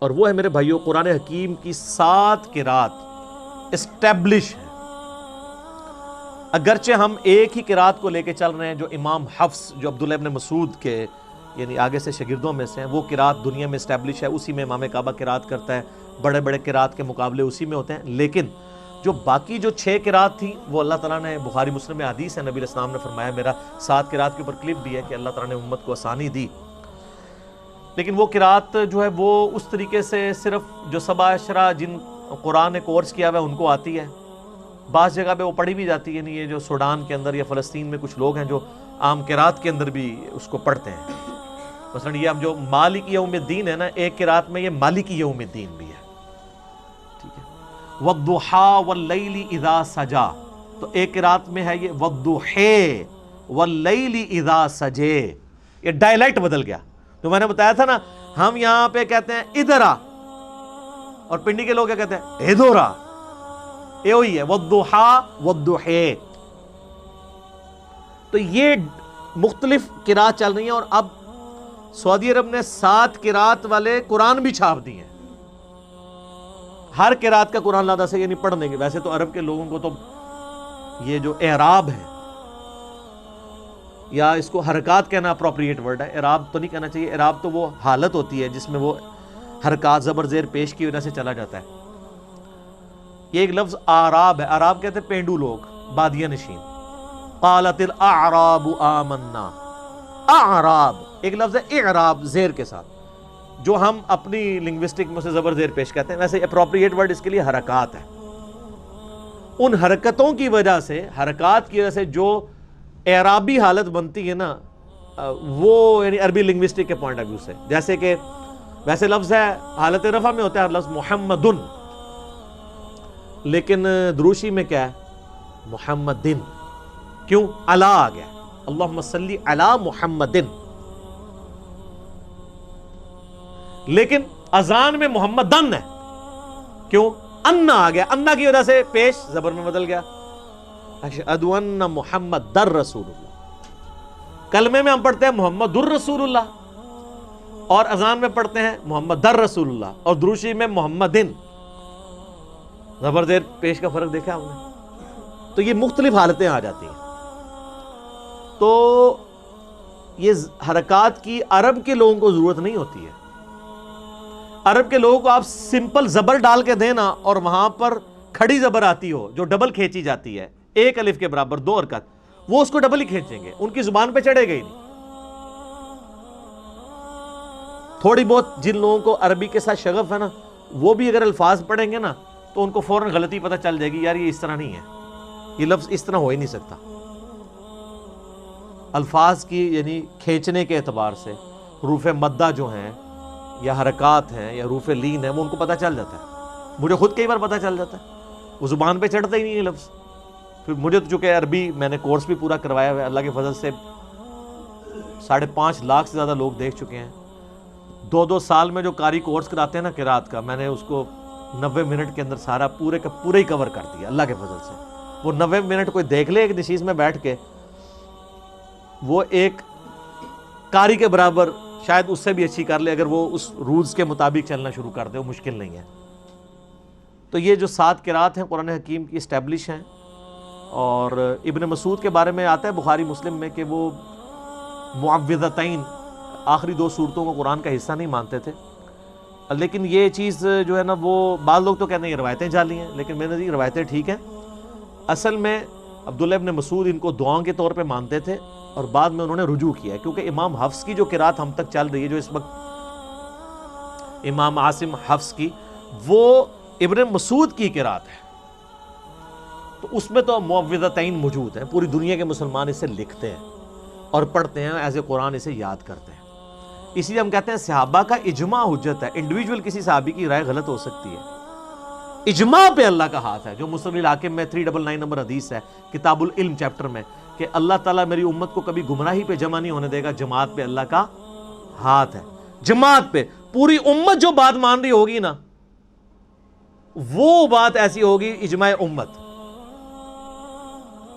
اور وہ ہے میرے بھائیوں قرآن حکیم کی 7 قرات اسٹیبلش ہے. اگرچہ ہم ایک ہی قرات کو لے کے چل رہے ہیں جو امام حفص جو عبداللہ ابن مسعود کے یعنی آگے سے شاگردوں میں سے ہیں، وہ قرات دنیا میں اسٹیبلش ہے، اسی میں امام کعبہ قرات کرتا ہے، بڑے بڑے قرات کے مقابلے اسی میں ہوتے ہیں. لیکن جو باقی جو 6 قرات تھیں وہ اللہ تعالیٰ نے بخاری مسلم میں حدیث ہے، نبی علیہ السلام نے فرمایا، میرا 7 قرات کے اوپر کلپ بھی ہے کہ اللہ تعالیٰ نے امت کو آسانی دی. لیکن وہ قرات جو ہے وہ اس طریقے سے صرف جو 7 عشرہ جن قرآن نے کورس کیا ہوا ہے ان کو آتی ہے. بعض جگہ پہ وہ پڑھی بھی جاتی ہے، یعنی یہ جو سوڈان کے اندر یا فلسطین میں کچھ لوگ ہیں جو عام قرات کے اندر بھی اس کو پڑھتے ہیں. مثلا یہ ہم جو مالک یوم الدین ہے نا، ایک قرات میں یہ مالک یوم الدین بھی ہے، ٹھیک ہے. والضحیٰ واللیل اذا سجا، تو ایک قرات میں ہے یہ والضحیٰ واللیل اذا سجے. یہ ڈائلیکٹ بدل گیا. تو میں نے بتایا تھا نا، ہم یہاں پہ کہتے ہیں ادھر آ، اور پنڈی کے لوگ کیا کہتے ہیں ادھر آ. یہ وہی ہے والضحیٰ والضحیٰ. تو یہ مختلف قرات چل رہی ہیں. اور اب سعودی عرب نے 7 قرات والے قرآن بھی چھاپ دی ہیں. ہر قرات کا قرآن لادہ سے یہ نہیں پڑھنے گے. ویسے تو عرب کے لوگوں کو تو یہ جو اعراب ہے، یا اس کو حرکات کہنا اپروپریٹ ورڈ ہے، اعراب تو نہیں کہنا چاہیے. اعراب تو وہ حالت ہوتی ہے جس میں وہ حرکات زبر زیر پیش کی وجہ سے چلا جاتا ہے. یہ ایک لفظ آراب ہے. آراب کہتے ہیں پینڈو لوگ، بادیہ نشین. قالت الاعراب آمنا. اعراب ایک لفظ ہے اعراب زیر کے ساتھ، جو ہم اپنی لنگوسٹک میں سے زبر زیر پیش کہتے ہیں. ویسے اپروپریٹ ورڈ اس کے لیے حرکات ہے. ان حرکتوں کی وجہ سے، حرکات کی وجہ سے جو اعرابی حالت بنتی ہے نا، وہ یعنی عربی لنگوسٹک کے پوائنٹ آف ویو سے، جیسے کہ ویسے لفظ ہے حالت رفع میں ہوتا ہے لفظ محمدن، لیکن دروشی میں کیا ہے محمدن. کیوں؟ علا آ گیا، اللہم صلی علی محمدن. لیکن اذان میں محمدن ہے، کیوں؟ انا آ گیا، انا کی وجہ سے پیش زبر میں بدل گیا. اشہد ان محمد در رسول اللہ. کلمے میں ہم پڑھتے ہیں محمد الرسول اللہ، اور اذان میں پڑھتے ہیں محمد در رسول اللہ، اور دروشی میں محمدن. زبر زیر پیش کا فرق دیکھا ہم نے. تو یہ مختلف حالتیں آ جاتی ہیں. تو یہ حرکات کی عرب کے لوگوں کو ضرورت نہیں ہوتی ہے. عرب کے لوگوں کو آپ سمپل زبر ڈال کے دینا اور وہاں پر کھڑی زبر آتی ہو جو ڈبل کھینچی جاتی ہے، 1 الف کے برابر 2 حرکات، وہ اس کو ڈبل ہی کھینچیں گے، ان کی زبان پہ چڑھے گا ہی نہیں. تھوڑی بہت جن لوگوں کو عربی کے ساتھ شغف ہے نا، وہ بھی اگر الفاظ پڑھیں گے نا تو ان کو فوراً غلطی پتہ چل جائے گی، یار یہ اس طرح نہیں ہے، یہ لفظ اس طرح ہو ہی نہیں سکتا. الفاظ کی یعنی کھینچنے کے اعتبار سے حروف مدہ جو ہیں یا حرکات ہیں یا حروف لین ہیں، وہ ان کو پتہ چل جاتا ہے. مجھے خود کئی بار پتہ چل جاتا ہے، وہ زبان پہ چڑھتا ہی نہیں ہے لفظ. پھر مجھے تو چونکہ عربی میں نے کورس بھی پورا کروایا ہوا ہے، اللہ کے فضل سے 5.5 لاکھ سے زیادہ لوگ دیکھ چکے ہیں. 2 سال میں جو قاری کورس کراتے ہیں نا قرات کا، میں نے اس کو 90 منٹ کے اندر سارا پورے کا پورا ہی کور کر دیا اللہ کے فضل سے. وہ 90 منٹ کوئی دیکھ لے ایک نشیز میں بیٹھ کے، وہ ایک قاری کے برابر شاید اس سے بھی اچھی کر لے اگر وہ اس رولز کے مطابق چلنا شروع کر دے. وہ مشکل نہیں ہے. تو یہ جو 7 قرات ہیں قرآن حکیم کی اسٹیبلش ہیں. اور ابن مسعود کے بارے میں آتا ہے بخاری مسلم میں کہ وہ معوذتین آخری 2 سورتوں کو قرآن کا حصہ نہیں مانتے تھے. لیکن یہ چیز جو ہے نا، وہ بعض لوگ تو کہتے ہیں یہ روایتیں جعلی ہیں، لیکن میرے نزدیک روایتیں ٹھیک ہیں. اصل میں عبداللہ ابن مسعود ان کو دعاؤں کے طور پہ مانتے تھے، اور بعد میں انہوں نے رجوع کیا ہے، کیونکہ امام حفص کی جو قرات ہم تک چل رہی ہے، جو اس وقت امام عاصم حفص کی، وہ ابن مسعود کی قرات ہے. تو اس میں تو معوذتین موجود ہیں. پوری دنیا کے مسلمان اسے لکھتے ہیں اور پڑھتے ہیں، ایز اے قرآن اسے یاد کرتے ہیں. اسی لیے ہم کہتے ہیں صحابہ کا اجماع حجت ہے. انڈیویجول کسی صحابی کی رائے غلط ہو سکتی ہے، اجماع پہ اللہ کا ہاتھ ہے. جو مسلم الحاکم میں 399 نمبر حدیث ہے کتاب العلم چیپٹر میں، کہ اللہ تعالیٰ میری امت کو کبھی گمراہی پہ جمع نہیں ہونے دے گا، جماعت پہ اللہ کا ہاتھ ہے. جماعت پہ پوری امت جو بات مان رہی ہوگی نا، وہ بات ایسی ہوگی اجماع امت،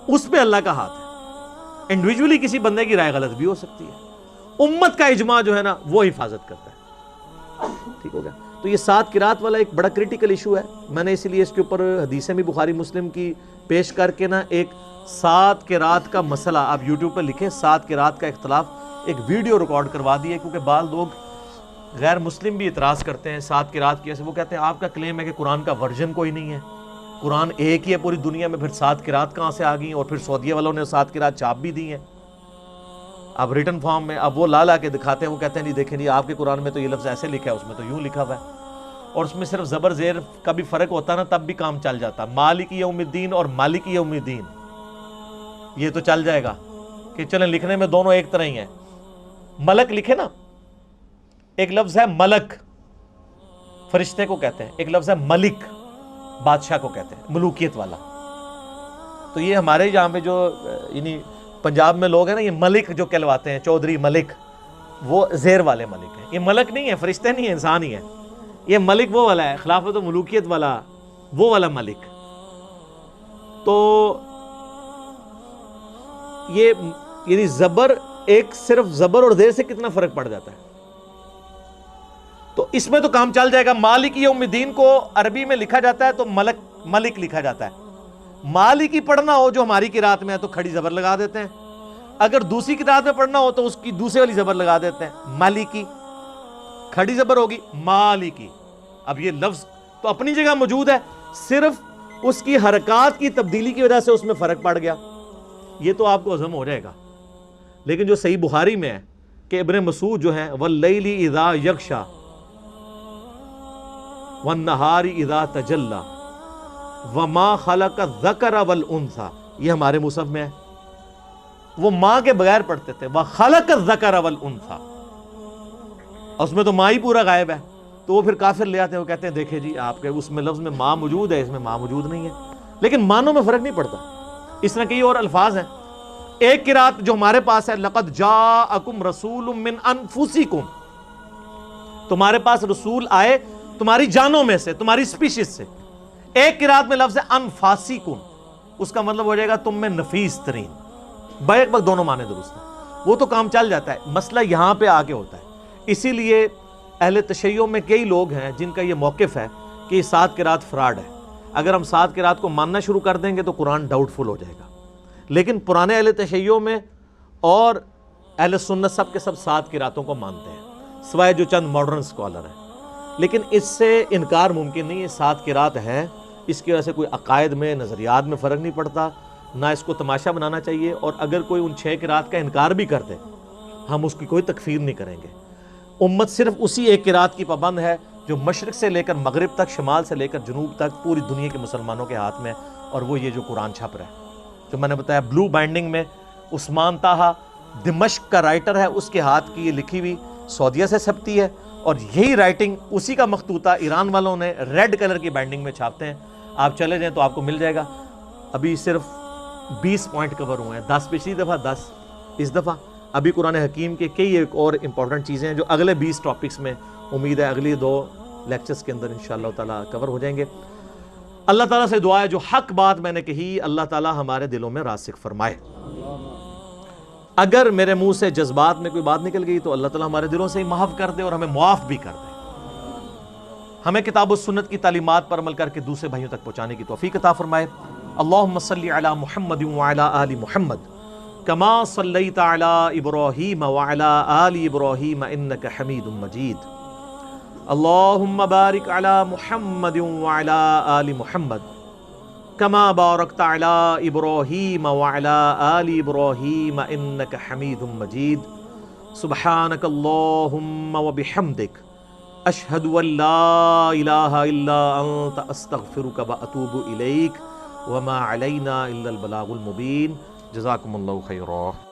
اس پہ اللہ کا ہاتھ ہے. انڈیویجولی کسی بندے کی رائے غلط بھی ہو سکتی ہے. امت کا اجماع جو ہے نا وہ حفاظت کرتا ہے. ٹھیک ہو گیا. تو یہ 7 قرات والا ایک بڑا کریٹیکل ایشو ہے. میں نے اسی لیے اس کے اوپر حدیثیں بھی بخاری مسلم کی پیش کر کے نا ایک 7 قرات کا مسئلہ آپ یوٹیوب پہ لکھیں 7 قرات کا اختلاف ایک ویڈیو ریکارڈ کروا دی ہے, کیونکہ بعض لوگ غیر مسلم بھی اعتراض کرتے ہیں 7 قرات کی. ایسے وہ کہتے ہیں آپ کا کلیم ہے کہ قرآن کا ورژن کوئی نہیں ہے, قرآن ایک ہی ہے پوری دنیا میں, پھر 7 قرات کہاں سے آ گئی, اور پھر سعودیہ والوں نے 7 قرات چھاپ بھی دی ہیں اب ریٹن فارم میں. اب وہ لا کے دکھاتے ہیں, وہ کہتے ہیں جی دیکھیں جی آپ کے قرآن میں تو یہ لفظ ایسے لکھا ہے, اس میں تو یوں لکھا ہوا ہے, اور اس میں صرف زبر زیر کا بھی فرق ہوتا نا تب بھی کام چل جاتا. مالک یوم الدین اور مالک یوم الدین یہ تو چل جائے گا کہ چلیں لکھنے میں دونوں ایک طرح ہی ہیں. ملک لکھے نا, ایک لفظ ہے ملک فرشتے کو کہتے ہیں, ایک لفظ ہے ملک بادشاہ کو کہتے ہیں, ملوکیت والا. تو یہ ہمارے یہاں پہ جو یعنی پنجاب میں لوگ ہیں نا, یہ ملک جو کہلواتے ہیں چودھری ملک, وہ زیر والے ملک ہیں. یہ ملک نہیں ہے, فرشتے نہیں ہیں, انسان ہی ہے. یہ ملک وہ والا ہے, خلافت و ملوکیت والا, وہ والا ملک. تو یہ یعنی زبر ایک صرف زبر اور زیر سے کتنا فرق پڑ جاتا ہے. تو اس میں تو کام چل جائے گا. مالک یوم الدین کو عربی میں لکھا جاتا ہے تو ملک لکھا جاتا ہے. مالک ہی پڑھنا ہو جو ہماری قرات میں ہے تو کھڑی زبر لگا دیتے ہیں, اگر دوسری قرات میں پڑھنا ہو تو اس کی دوسری والی زبر لگا دیتے ہیں. مالکی کھڑی زبر ہوگی, مالکی. اب یہ لفظ تو اپنی جگہ موجود ہے, صرف اس کی حرکات کی تبدیلی کی وجہ سے اس میں فرق پڑ گیا. یہ تو آپ کو ہضم ہو جائے گا. لیکن جو صحیح بخاری میں ہے کہ ابن مسعود جو ہیں واللیل اذا یغشا والنہار اذا تجلی وما خلق الذکر والانثی, یہ ہمارے مصحف میں ہے. وہ ماں کے بغیر پڑھتے تھے وخلق الذکر والانثی, اس میں تو ماں ہی پورا غائب ہے. تو وہ پھر کافر لے آتے ہیں, وہ کہتے ہیں دیکھیں جی آپ کے اس میں لفظ میں ماں موجود ہے, اس میں ماں موجود نہیں ہے. لیکن معنوں میں فرق نہیں پڑتا. اس طرح کئی اور الفاظ ہیں. ایک قرات جو ہمارے پاس ہے لقد جاءکم رسول من انفسکم, تمہارے پاس رسول آئے تمہاری جانوں میں سے, تمہاری سپیشیز سے. ایک قرات میں لفظ ہے انفاسکم, اس کا مطلب ہو جائے گا تم میں نفیس ترین. بیک وقت دونوں معنی درست ہیں, وہ تو کام چل جاتا ہے. مسئلہ یہاں پہ آ کے ہوتا ہے. اسی لیے اہل تشیع میں کئی لوگ ہیں جن کا یہ موقف ہے کہ یہ 7 قرات فراڈ ہے. اگر ہم 7 قرات کو ماننا شروع کر دیں گے تو قرآن ڈاؤٹ فل ہو جائے گا. لیکن پرانے اہل تشیع میں اور اہل سنت سب کے سب 7 قراتوں کو مانتے ہیں, سوائے جو چند ماڈرن سکولر ہیں. لیکن اس سے انکار ممکن نہیں ہے, 7 قرات ہیں. اس کی وجہ سے کوئی عقائد میں نظریات میں فرق نہیں پڑتا, نہ اس کو تماشا بنانا چاہیے. اور اگر کوئی ان 6 قرات کا انکار بھی کر دے ہم اس کی کوئی تکفیر نہیں کریں گے. امت صرف اسی ایک قرات کی پابند ہے جو مشرق سے لے کر مغرب تک, شمال سے لے کر جنوب تک پوری دنیا کے مسلمانوں کے ہاتھ میں, اور وہ یہ جو قرآن چھپ رہا ہے جو میں نے بتایا بلو بائنڈنگ میں. عثمان طاہا دمشق کا رائٹر ہے, اس کے ہاتھ کی یہ لکھی ہوئی سعودیہ سے چھپتی ہے, اور یہی رائٹنگ اسی کا مخطوطہ ایران والوں نے ریڈ کلر کی بائنڈنگ میں چھاپتے ہیں. آپ چلے جائیں تو آپ کو مل جائے گا. ابھی صرف 20 پوائنٹ کور ہوئے ہیں, 10 پچھلی دفعہ, 10 اس دفعہ. ابھی قرآن حکیم کے کئی ایک اور امپورٹنٹ چیزیں ہیں جو اگلے 20 ٹاپکس میں امید ہے اگلی 2 لیکچرز کے اندر انشاءاللہ تعالیٰ کور ہو جائیں گے. اللہ تعالیٰ سے دعا ہے جو حق بات میں نے کہی اللہ تعالیٰ ہمارے دلوں میں راسخ فرمائے. اگر میرے منہ سے جذبات میں کوئی بات نکل گئی تو اللہ تعالیٰ ہمارے دلوں سے ہی معاف کر دے اور ہمیں معاف بھی کر دے. ہمیں کتاب و سنت کی تعلیمات پر عمل کر کے دوسرے بھائیوں تک پہنچانے کی توفیق عطا فرمائے. اللہم صلی علی محمد وعلی آل محمد کما صلیت علی ابراہیم وعلی آل ابراہیم انک حمید مجید. اللہم بارک علی محمد وعلی آل محمد کما بارکت علی ابراہیم وعلی آل ابراہیم انک حمید مجید. سبحانک اللہم وبحمدک اشہد ان لا الہ الا انت استغفرک واتوب الیک وما علینا الا البلاغ المبین. جزاکم اللہ خیرا.